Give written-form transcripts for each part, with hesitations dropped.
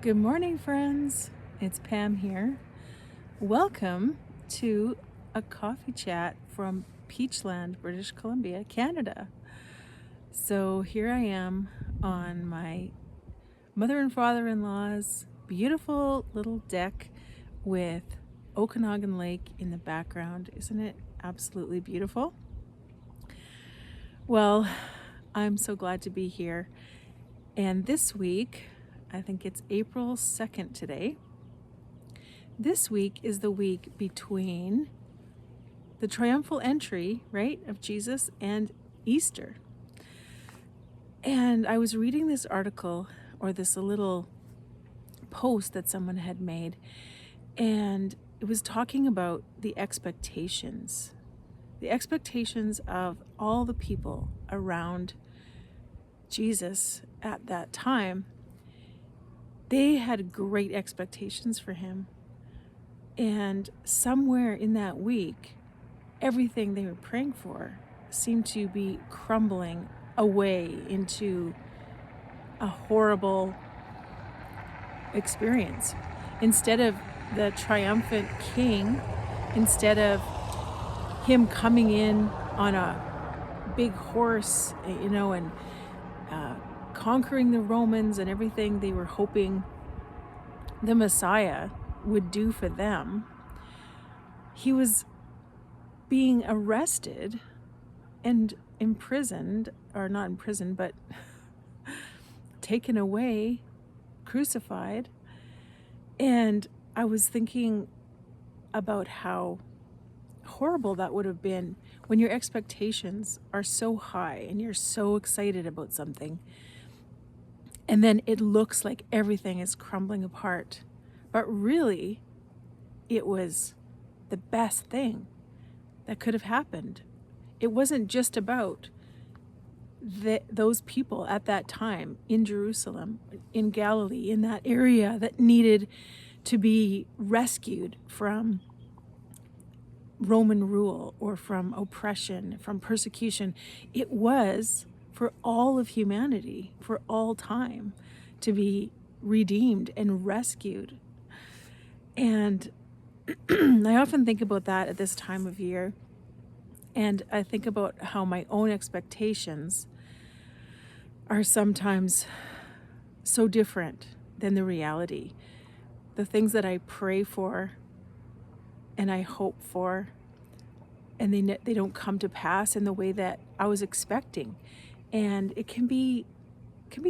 Good morning, friends. It's Pam here. Welcome to a coffee chat from Peachland, British Columbia, Canada. So here I am on my mother and father-in-law's beautiful little deck with Okanagan Lake in the background. Isn't it absolutely beautiful? Well, I'm so glad to be here. And this week, I think it's April 2nd today. This week is the week between the triumphal entry, right, of Jesus and Easter. And I was reading this article, or this little post that someone had made, and it was talking about the expectations of all the people around Jesus at that time. They had great expectations for him. And somewhere in that week, everything they were praying for seemed to be crumbling away into a horrible experience. Instead of the triumphant king, instead of him coming in on a big horse, and conquering the Romans and everything they were hoping the Messiah would do for them, he was being arrested and imprisoned, or not imprisoned, but taken away, crucified. And I was thinking about how horrible that would have been when your expectations are so high and you're so excited about something, and then it looks like everything is crumbling apart. But really, it was the best thing that could have happened. It wasn't just about those people at that time in Jerusalem, in Galilee, in that area that needed to be rescued from Roman rule or from oppression, from persecution. It was for all of humanity, for all time, to be redeemed and rescued. And I often think about that at this time of year. And I think about how my own expectations are sometimes so different than the reality. The things that I pray for and I hope for, and they don't come to pass in the way that I was expecting. And it can be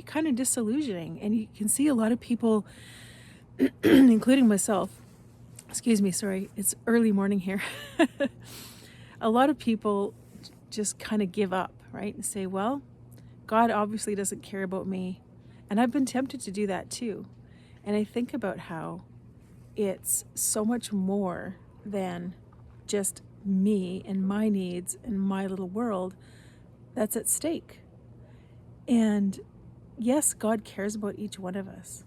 kind of disillusioning. And you can see a lot of people, including myself, excuse me, sorry, it's early morning here. A lot of people just kind of give up, right? And say, well, God obviously doesn't care about me. And I've been tempted to do that too. And I think about how it's so much more than just me and my needs and my little world that's at stake. And yes, God cares about each one of us,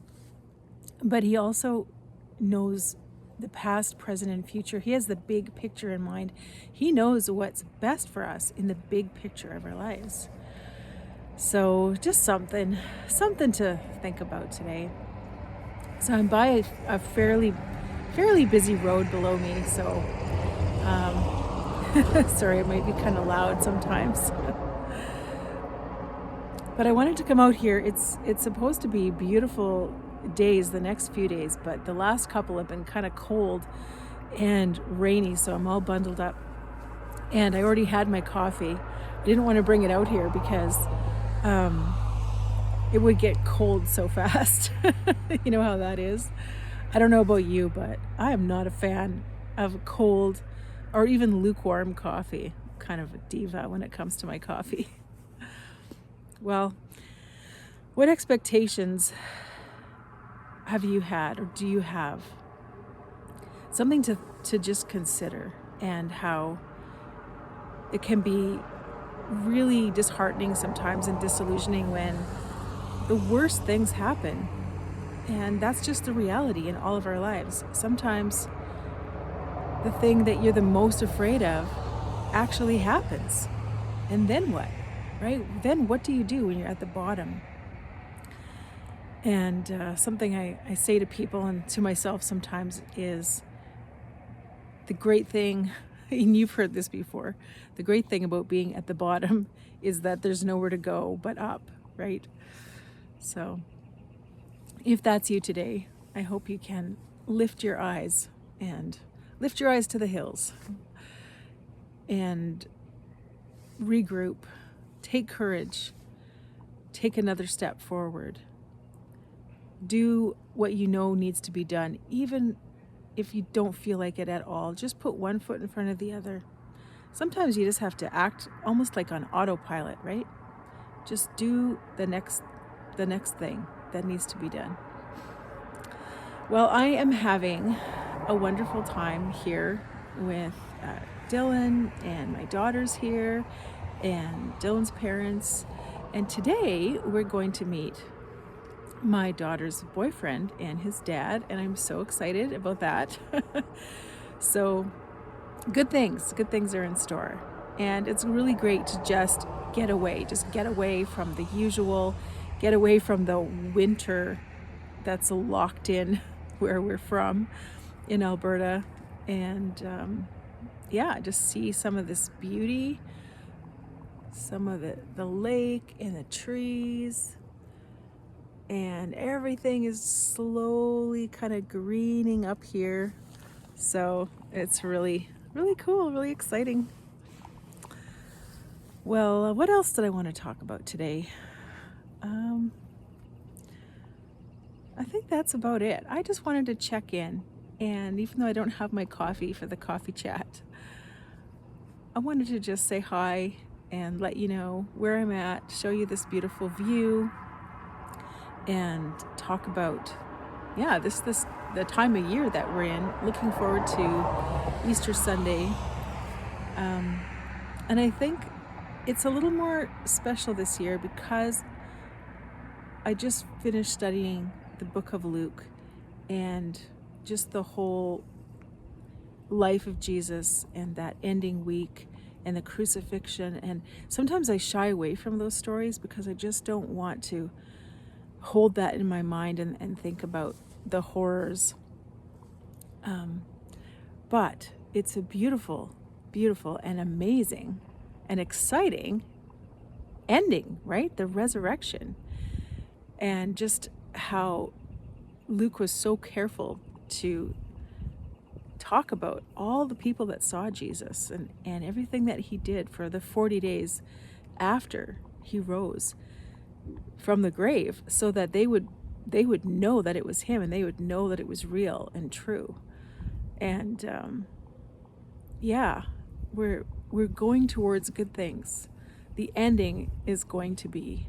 but he also knows the past, present, and future. He has the big picture in mind. He knows what's best for us in the big picture of our lives. So just something to think about today. So I'm by a fairly busy road below me, so sorry, it might be kind of loud sometimes. But I wanted to come out here. It's supposed to be beautiful days the next few days, but the last couple have been kind of cold and rainy, so I'm all bundled up. And I already had my coffee. I didn't want to bring it out here because it would get cold so fast. You know how that is. I don't know about you, but I am not a fan of cold or even lukewarm coffee. I'm kind of a diva when it comes to my coffee. Well, what expectations have you had, or do you have? Something to just consider, and how it can be really disheartening sometimes and disillusioning when the worst things happen. And that's just the reality in all of our lives. Sometimes the thing that you're the most afraid of actually happens. And then what? Right? Then what do you do when you're at the bottom? And something I say to people and to myself sometimes is the great thing, and you've heard this before, the great thing about being at the bottom is that there's nowhere to go but up, right? So if that's you today, I hope you can lift your eyes to the hills and regroup, take courage, take another step forward. Do what you know needs to be done, even if you don't feel like it at all. Just put one foot in front of the other. Sometimes you just have to act almost like on autopilot, right? Just do the next thing that needs to be done. Well, I am having a wonderful time here with Dylan, and my daughter's here, and Dylan's parents. And today we're going to meet my daughter's boyfriend and his dad, and I'm so excited about that. So good things are in store, and it's really great to just get away from the usual, get away from the winter that's locked in where we're from in Alberta, and just see some of this beauty, some of the lake and the trees, and everything is slowly kind of greening up here. So it's really, really cool, really exciting. Well, what else did I want to talk about today? I think that's about it. I just wanted to check in, and even though I don't have my coffee for the coffee chat, I wanted to just say hi and let you know where I'm at, show you this beautiful view, and talk about the time of year that we're in. Looking forward to Easter Sunday, and I think it's a little more special this year because I just finished studying the book of Luke, and just the whole life of Jesus and that ending week and the crucifixion. And sometimes I shy away from those stories because I just don't want to hold that in my mind and think about the horrors. But it's a beautiful, beautiful and amazing and exciting ending, right? The resurrection. And just how Luke was so careful to talk about all the people that saw Jesus and everything that he did for the 40 days after he rose from the grave, so that they would know that it was him, and they would know that it was real and true. And we're going towards good things. The ending is going to be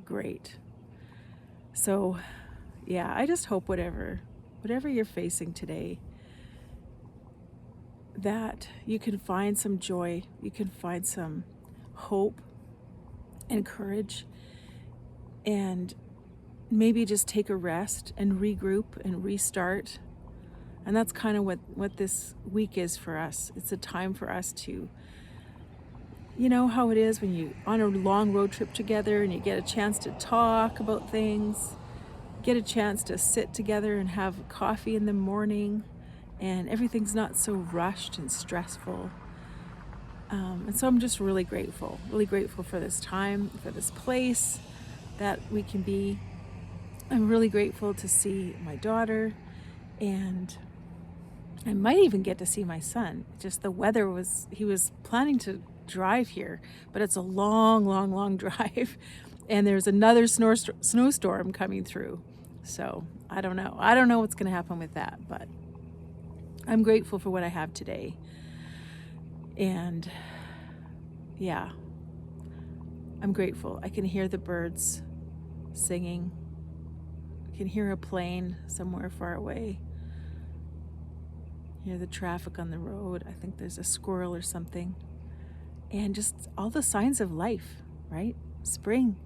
great. So I just hope whatever you're facing today, that you can find some joy, you can find some hope and courage, and maybe just take a rest and regroup and restart. And that's kind of what this week is for us. It's a time for us to, you know how it is when you on a long road trip together and you get a chance to talk about things, get a chance to sit together and have coffee in the morning, and everything's not so rushed and stressful. And so I'm just really grateful for this time, for this place that we can be. I'm really grateful to see my daughter, and I might even get to see my son. Just the weather he was planning to drive here, but it's a long, long, long drive, and there's another snowstorm coming through. So I don't know what's going to happen with that, but I'm grateful for what I have today. And I'm grateful. I can hear the birds singing. I can hear a plane somewhere far away. Hear the traffic on the road. I think there's a squirrel or something. And just all the signs of life, right? Spring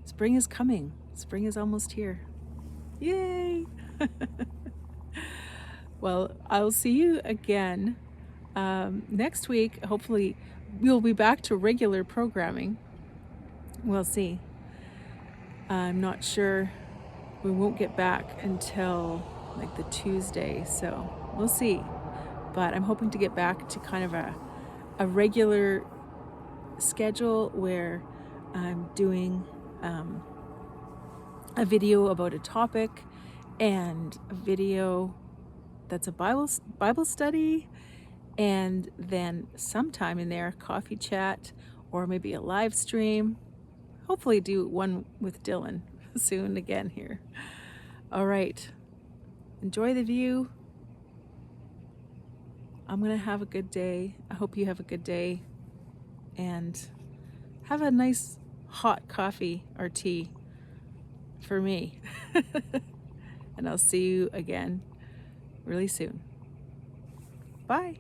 is coming. Spring is almost here. Yay! Well, I'll see you again next week. Hopefully we'll be back to regular programming. We'll see. I'm not sure we won't get back until like the Tuesday, so we'll see. But I'm hoping to get back to kind of a regular schedule where I'm doing a video about a topic and a video that's a Bible study, and then sometime in there coffee chat or maybe a live stream. Hopefully do one with Dylan soon again here. All right, enjoy the view. I'm gonna have a good day. I hope you have a good day, and have a nice hot coffee or tea for me. And I'll see you again really soon. Bye.